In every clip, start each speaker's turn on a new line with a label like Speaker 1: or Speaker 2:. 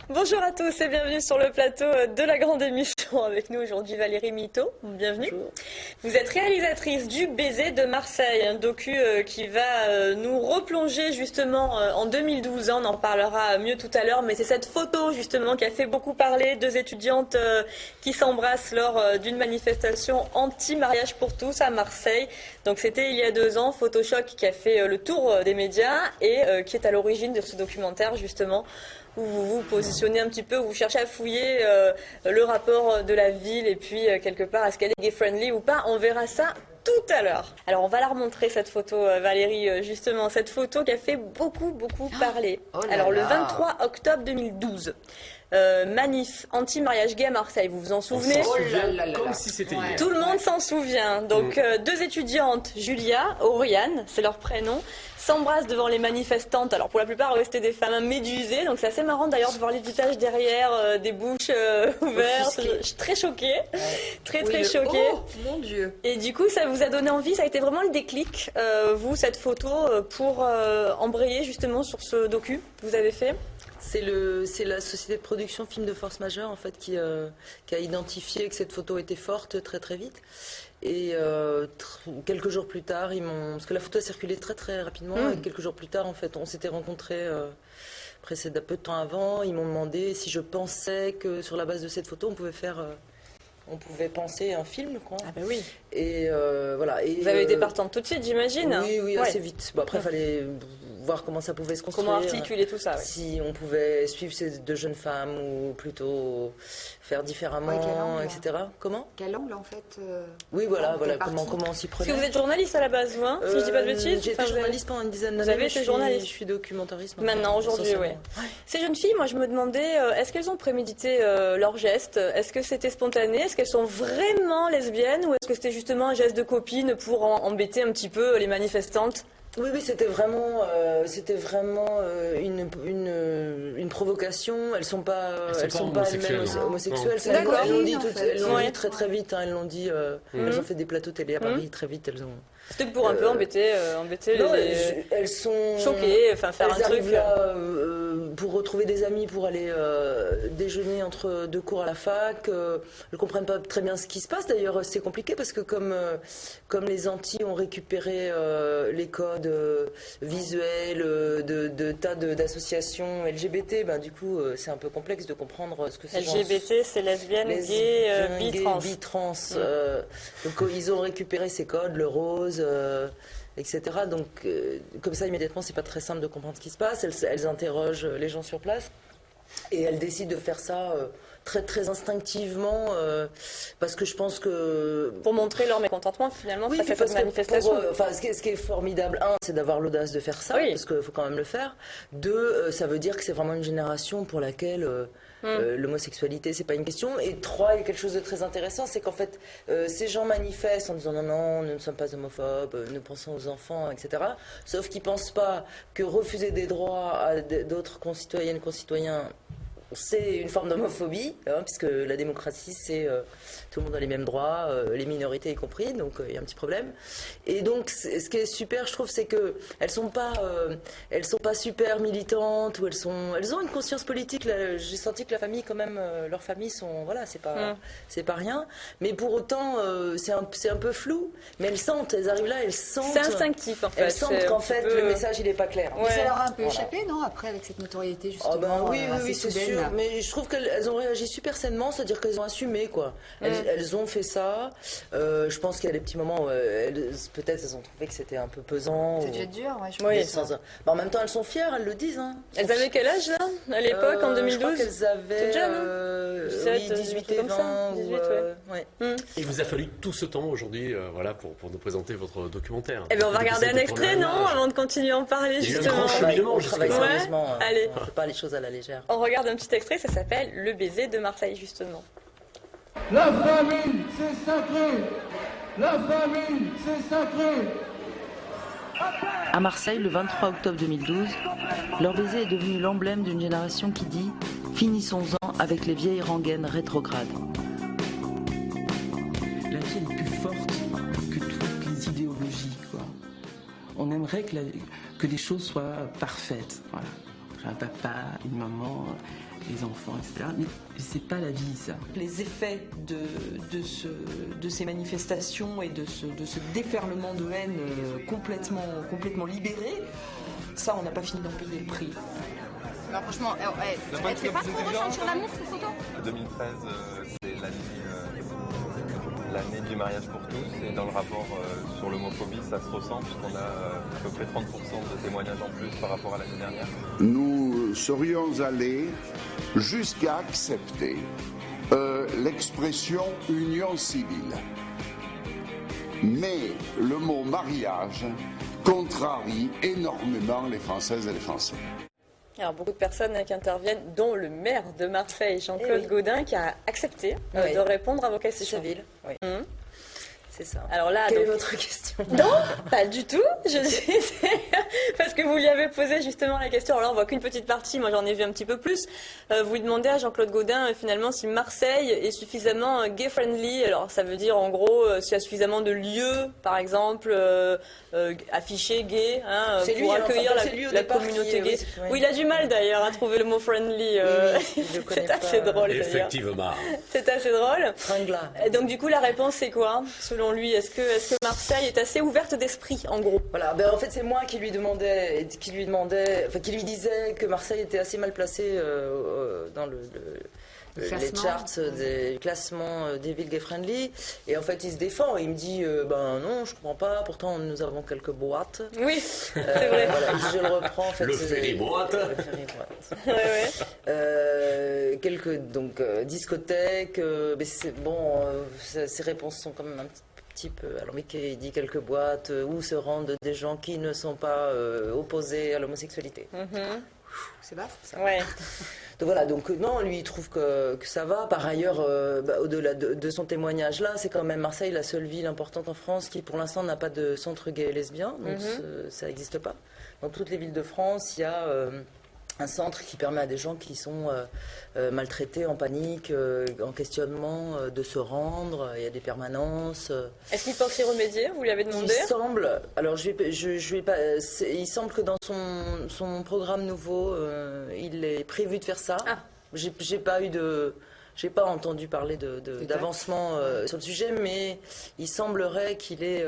Speaker 1: Bonjour à tous et bienvenue sur le plateau de la grande émission. Avec nous aujourd'hui Valérie Mito, bienvenue.
Speaker 2: Bonjour.
Speaker 1: Vous êtes réalisatrice du Baiser de Marseille, un docu qui va nous replonger justement en 2012. On en parlera mieux tout à l'heure, mais c'est cette photo justement qui a fait beaucoup parler. Deux étudiantes qui s'embrassent lors d'une manifestation anti-mariage pour tous à Marseille. Donc c'était il y a 2 ans, Photochoc qui a fait le tour des médias et qui est à l'origine de ce documentaire justement, où vous vous positionnez un petit peu, où vous cherchez à fouiller le rapport de la ville et puis quelque part, est-ce qu'elle est gay-friendly ou pas? On verra ça tout à l'heure. Alors on va la remontrer cette photo, Valérie, justement, cette photo qui a fait beaucoup parler. Alors le 23 octobre 2012. Manif anti-mariage gay à Marseille, vous vous en souvenez?
Speaker 2: Comme si c'était hier.
Speaker 1: Tout le monde s'en souvient. Donc 2 étudiantes, Julia, Oriane, c'est leur prénom, s'embrassent devant les manifestantes. Alors pour la plupart, c'était des femmes médusées, donc c'est assez marrant d'ailleurs de voir les visages derrière, des bouches ouvertes. Je suis très choquée, très choquée.
Speaker 2: Oh mon Dieu.
Speaker 1: Et du coup, ça vous a donné envie, ça a été vraiment le déclic, vous, cette photo, pour embrayer justement sur ce docu que vous avez fait?
Speaker 2: C'est la société de production Film de Force Majeure en fait qui a identifié que cette photo était forte très vite. Et quelques jours plus tard, parce que la photo a circulé très rapidement, et quelques jours plus tard en fait, on s'était rencontrés un peu de temps avant. Ils m'ont demandé si je pensais que sur la base de cette photo, on pouvait penser un film, quoi.
Speaker 1: Ah bah oui.
Speaker 2: Et voilà. Et,
Speaker 1: vous avez été partante tout de suite, j'imagine?
Speaker 2: Oui, assez vite. Bon, après, il fallait voir comment ça pouvait se construire.
Speaker 1: Comment articuler tout ça, oui.
Speaker 2: Si on pouvait suivre ces 2 jeunes femmes ou plutôt faire différemment, etc. Comment?
Speaker 3: Quel angle, en fait
Speaker 2: Oui, voilà comment on s'y prenait.
Speaker 1: Parce que vous êtes journaliste à la base, vous, hein, si je dis pas de bêtises?
Speaker 2: J'ai été journaliste pendant une dizaine d'années.
Speaker 1: Vous avez été journaliste?
Speaker 2: Je suis documentariste.
Speaker 1: Maintenant, aujourd'hui, oui. Ces jeunes filles, moi, je me demandais, est-ce qu'elles ont prémédité leurs gestes? Est-ce que c'était spontané? Est-ce qu'elles sont vraiment lesbiennes? Ou est-ce que c'était justement un geste de copine pour embêter un petit peu les manifestantes?
Speaker 2: Oui, c'était vraiment une provocation. Elles sont pas elles-mêmes homosexuelles.
Speaker 1: D'accord.
Speaker 2: Elles l'ont dit très vite. Elles l'ont dit. Elles ont fait des plateaux télé à Paris très vite. Elles ont.
Speaker 1: C'était pour un peu embêter
Speaker 2: non,
Speaker 1: les.
Speaker 2: Elles sont
Speaker 1: choquées, enfin faire un truc.
Speaker 2: Là, pour retrouver des amis, pour aller déjeuner entre 2 cours à la fac. Elles ne comprennent pas très bien ce qui se passe. D'ailleurs, c'est compliqué parce que comme les Antilles ont récupéré les codes visuels de tas d'associations LGBT, ben, du coup, c'est un peu complexe de comprendre ce que c'est.
Speaker 1: LGBT, c'est lesbienne, gay,
Speaker 2: bi-trans. Donc, ils ont récupéré ces codes, le rose. Etc. Donc, comme ça, immédiatement, c'est pas très simple de comprendre ce qui se passe. Elles interrogent les gens sur place et elles décident de faire ça très instinctivement parce que je pense que
Speaker 1: pour montrer leur mécontentement finalement face à cette manifestation.
Speaker 2: Ce qui est formidable, c'est d'avoir l'audace de faire ça parce qu'il faut quand même le faire. 2, ça veut dire que c'est vraiment une génération pour laquelle l'homosexualité, c'est pas une question. Et 3, il y a quelque chose de très intéressant, c'est qu'en fait, ces gens manifestent en disant non, nous ne sommes pas homophobes, nous pensons aux enfants, etc. Sauf qu'ils pensent pas que refuser des droits à d'autres concitoyennes, concitoyens, c'est une forme d'homophobie, puisque la démocratie, c'est tout le monde a les mêmes droits, les minorités y compris, donc il y a un petit problème. Et donc, ce qui est super, je trouve, c'est que elles sont pas super militantes, ou elles ont une conscience politique. J'ai senti que la famille, quand même, leurs familles sont, voilà, c'est pas rien. Mais pour autant, c'est un peu flou. Mais elles arrivent là, elles sentent.
Speaker 1: C'est instinctif, en fait.
Speaker 2: Elles sentent qu'en fait, le message, il est pas clair.
Speaker 3: Mais ça leur a un peu échappé, non, après, avec cette notoriété, justement.
Speaker 2: Oui, c'est sûr. Mais je trouve qu'elles ont réagi super sainement, c'est-à-dire qu'elles ont assumé, quoi. Elles ont fait ça. Je pense qu'il y a des petits moments où peut-être elles ont trouvé que c'était un peu pesant.
Speaker 3: C'est déjà dur,
Speaker 2: en même temps, elles sont fières, elles le disent.
Speaker 1: Elles avaient quel âge, là, à l'époque, en 2012?
Speaker 2: Je crois qu'elles avaient 18 et 20.
Speaker 1: 18,
Speaker 4: Il vous a fallu tout ce temps aujourd'hui pour nous présenter votre documentaire.
Speaker 1: Eh bien, on va regarder un extrait, non, avant de continuer à en parler, justement.
Speaker 2: On travaille sérieusement.
Speaker 1: Allez.
Speaker 2: On ne fait pas les choses à la légère.
Speaker 1: On regarde un petit extrait, ça s'appelle Le Baiser de Marseille, justement.
Speaker 5: La famille, c'est sacré. La famille, c'est sacré.
Speaker 6: À Marseille, le 23 octobre 2012, Leur Baiser est devenu l'emblème d'une génération qui dit « Finissons-en avec les vieilles rengaines rétrogrades ».
Speaker 7: La vie est plus forte que toutes les idéologies, quoi. On aimerait que les choses soient parfaites. Voilà. J'ai un papa, une maman, les enfants, etc. Mais c'est pas la vie, ça. Les effets de ces manifestations et de ce déferlement de haine complètement libéré, ça, on n'a pas fini d'en payer le prix.
Speaker 3: Bah, franchement, elle fait pas trop ressentir l'amour, ces photos.
Speaker 8: 2013, c'est l'année du mariage pour tous, et dans le rapport sur l'homophobie, ça se ressent puisqu'on a à peu près 30% de témoignages en plus par rapport à l'année dernière.
Speaker 9: Nous serions allés jusqu'à accepter l'expression union civile. Mais le mot mariage contrarie énormément les Françaises et les Français.
Speaker 1: Alors beaucoup de personnes qui interviennent, dont le maire de Marseille, Jean-Claude Gaudin, qui a accepté de répondre à vos questions.
Speaker 2: Civile, oui. C'est ça.
Speaker 1: Alors là,
Speaker 2: quelle est votre question?
Speaker 1: Non, pas du tout. Parce que vous lui avez posé justement la question. Alors là, on voit qu'une petite partie. Moi, j'en ai vu un petit peu plus. Vous lui demandez à Jean-Claude Gaudin, finalement, si Marseille est suffisamment gay-friendly. Alors, ça veut dire, en gros, s'il y a suffisamment de lieux, par exemple, affichés gays, pour accueillir la communauté gay. Oui, il a du mal, d'ailleurs, à trouver le mot friendly. C'est assez drôle, d'ailleurs.
Speaker 4: Effectivement.
Speaker 1: C'est assez drôle.
Speaker 2: Fringla.
Speaker 1: Donc, du coup, la réponse, c'est quoi, selon lui? Est-ce que Marseille est assez ouverte d'esprit, en gros?
Speaker 2: Voilà, en fait c'est moi qui lui disais que Marseille était assez mal placée dans les charts des classements des villes gay-friendly, et en fait il se défend et il me dit ben non, je comprends pas, pourtant nous avons quelques boîtes.
Speaker 1: Oui, c'est vrai.
Speaker 2: Voilà, je le reprends en fait.
Speaker 4: Le ferry-boîte.
Speaker 2: Quelques discothèques, mais c'est bon, ces réponses sont quand même un petit peu alambiquées. Il dit quelques boîtes où se rendent des gens qui ne sont pas opposés à l'homosexualité.
Speaker 3: C'est vaste, ça.
Speaker 1: Ouais.
Speaker 2: Donc voilà, donc non, lui il trouve que ça va. Par ailleurs, au-delà de son témoignage là, c'est quand même Marseille la seule ville importante en France qui pour l'instant n'a pas de centre gay et lesbien, donc ça n'existe pas. Dans toutes les villes de France, il y a un centre qui permet à des gens qui sont maltraités, en panique, en questionnement, de se rendre. Il y a des permanences.
Speaker 1: Est-ce qu'il pense y remédier? Vous lui avez demandé?
Speaker 2: Il semble. Alors je vais pas. Il semble que dans son programme nouveau, il est prévu de faire ça.
Speaker 1: Ah.
Speaker 2: J'ai pas entendu parler d'avancement sur le sujet, mais il semblerait qu'il ait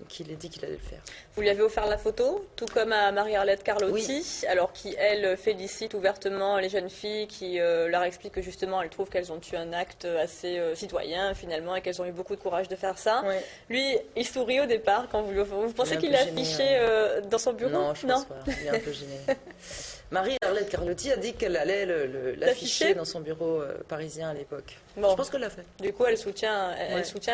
Speaker 2: dit qu'il allait le faire.
Speaker 1: Vous lui avez offert la photo, tout comme à Marie-Arlette Carlotti, alors qui, elle, félicite ouvertement les jeunes filles, qui leur explique que justement, elle trouve qu'elles ont eu un acte assez citoyen, finalement, et qu'elles ont eu beaucoup de courage de faire ça.
Speaker 2: Ouais.
Speaker 1: lui, il sourit au départ quand vous lui offrez. Vous pensez qu'il l'a affiché dans son bureau?
Speaker 2: Non, je pense pas. Il est un peu gêné. Marie-Arlette Carlotti a dit qu'elle allait l'afficher dans son bureau parisien à l'époque.
Speaker 1: Bon.
Speaker 2: Je pense qu'elle l'a fait.
Speaker 1: Du coup, elle soutient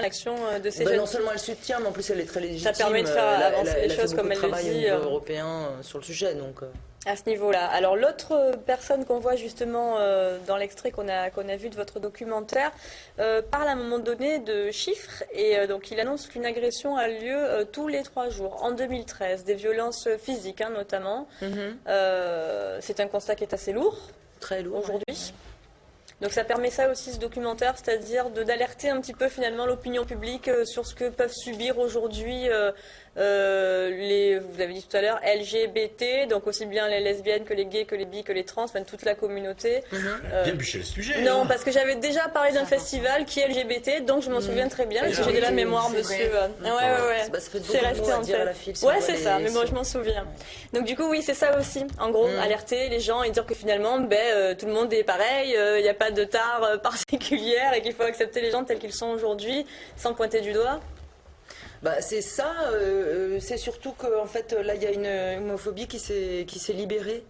Speaker 1: l'action de ces jeunes.
Speaker 2: Non seulement elle soutient, mais en plus elle est très légitime.
Speaker 1: Ça permet de faire avancer les choses comme elle le dit.
Speaker 2: Elle a fait beaucoup de travail au niveau européen sur le sujet, donc.
Speaker 1: À ce niveau-là. Alors l'autre personne qu'on voit justement dans l'extrait qu'on a vu de votre documentaire parle à un moment donné de chiffres et donc il annonce qu'une agression a lieu tous les 3 jours. En 2013, des violences physiques notamment. C'est un constat qui est assez lourd.
Speaker 2: Très lourd
Speaker 1: aujourd'hui.
Speaker 2: Ouais.
Speaker 1: Donc ça permet ça aussi, ce documentaire, c'est-à-dire d'alerter un petit peu finalement l'opinion publique sur ce que peuvent subir aujourd'hui vous l'avez dit tout à l'heure, LGBT, donc aussi bien les lesbiennes que les gays, que les bi, que les trans, enfin toute la communauté.
Speaker 4: Bien bûcher le sujet.
Speaker 1: Non, parce que j'avais déjà parlé d'un festival qui est LGBT, donc je m'en souviens très bien, parce que j'ai de la mémoire dessus.
Speaker 2: Ouais. C'est resté en tête.
Speaker 1: Ouais, c'est ça, mais moi je m'en souviens. Donc du coup, oui, c'est ça aussi. En gros, alerter les gens et dire que finalement, tout le monde est pareil, il n'y a pas de tare particulière et qu'il faut accepter les gens tels qu'ils sont aujourd'hui, sans pointer du doigt.
Speaker 2: C'est ça, c'est surtout qu'en fait là il y a une homophobie qui s'est libérée.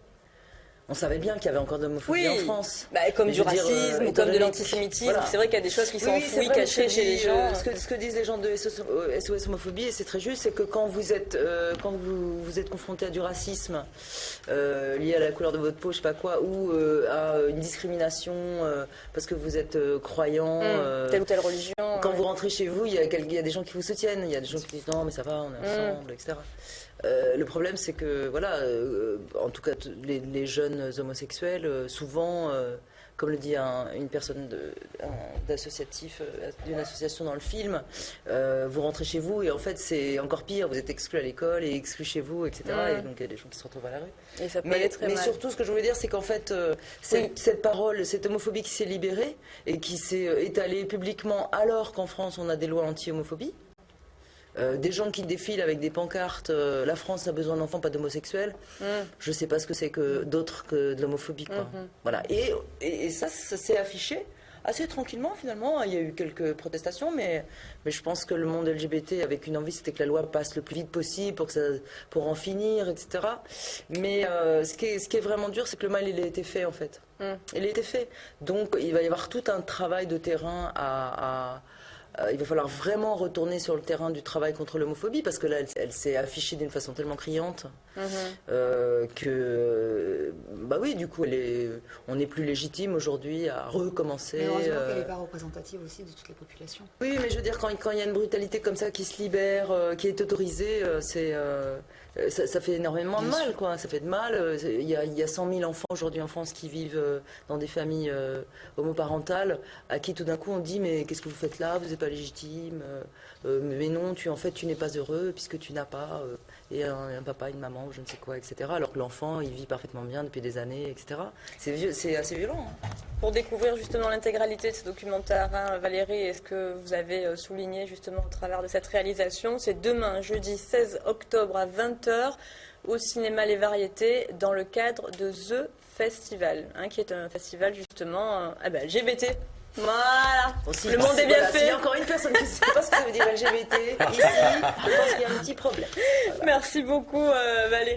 Speaker 2: On savait bien qu'il y avait encore de l'homophobie en France.
Speaker 1: Comme du racisme ou comme de l'antisémitisme. Voilà. C'est vrai qu'il y a des choses qui sont enfouies, cachées chez les gens.
Speaker 2: Ce que disent les gens de SOS Homophobie, et c'est très juste, c'est que quand vous êtes confronté à du racisme lié à la couleur de votre peau, je sais pas quoi, ou à une discrimination parce que vous êtes croyant,
Speaker 1: telle ou telle religion.
Speaker 2: Quand vous rentrez chez vous, il y a des gens qui vous soutiennent, il y a des gens qui disent non mais ça va, on est ensemble, etc. Le problème, c'est que, en tout cas, les jeunes homosexuels, souvent, comme le dit une personne d'associatif, d'une association dans le film, vous rentrez chez vous et en fait c'est encore pire, vous êtes exclu à l'école et exclu chez vous, etc. Et donc il y a des gens qui se retrouvent à la rue.
Speaker 1: Et ça peut aller très mal.
Speaker 2: Surtout, ce que je voulais dire, c'est qu'en fait, cette parole, cette homophobie qui s'est libérée et qui s'est étalée publiquement, alors qu'en France on a des lois anti-homophobie. Des gens qui défilent avec des pancartes la France a besoin d'enfants, pas d'homosexuels. Je sais pas ce que c'est que d'autre que de l'homophobie, quoi. Voilà. Et ça s'est affiché assez tranquillement, finalement. Il y a eu quelques protestations, mais je pense que le monde LGBT, avec une envie, c'était que la loi passe le plus vite possible pour en finir, etc. Mais ce qui est vraiment dur, c'est que le mal, il a été fait, en fait. Il a été fait. Donc, il va y avoir tout un travail de terrain il va falloir vraiment retourner sur le terrain du travail contre l'homophobie, parce que là, elle s'est affichée d'une façon tellement criante que, bah oui, du coup, on n'est plus légitime aujourd'hui à recommencer.
Speaker 3: Mais heureusement qu'elle n'est pas représentative aussi de toute la population.
Speaker 2: Oui, mais je veux dire, quand il y a une brutalité comme ça qui se libère, qui est autorisée, ça fait énormément de mal, quoi. Ça fait de mal. Il y a 100 000 enfants aujourd'hui en France qui vivent dans des familles homoparentales, à qui tout d'un coup on dit mais qu'est-ce que vous faites là, vous n'êtes pas légitime, mais non, tu n'es pas heureux puisque tu n'as pas un papa, une maman, ou je ne sais quoi, etc. Alors que l'enfant, il vit parfaitement bien depuis des années, etc. C'est assez violent.
Speaker 1: Pour découvrir justement l'intégralité de ce documentaire, Valérie, est-ce que vous avez souligné justement au travers de cette réalisation, c'est demain, jeudi 16 octobre à 20h, au cinéma Les Variétés, dans le cadre de The Festival, qui est un festival justement LGBT. Voilà,
Speaker 2: aussi,
Speaker 1: le monde est bien fait.
Speaker 2: Il y a encore une personne qui ne sait pas ce que ça veut dire LGBT. Ici, je pense qu'il y a un petit problème. Voilà.
Speaker 1: Merci beaucoup Valérie.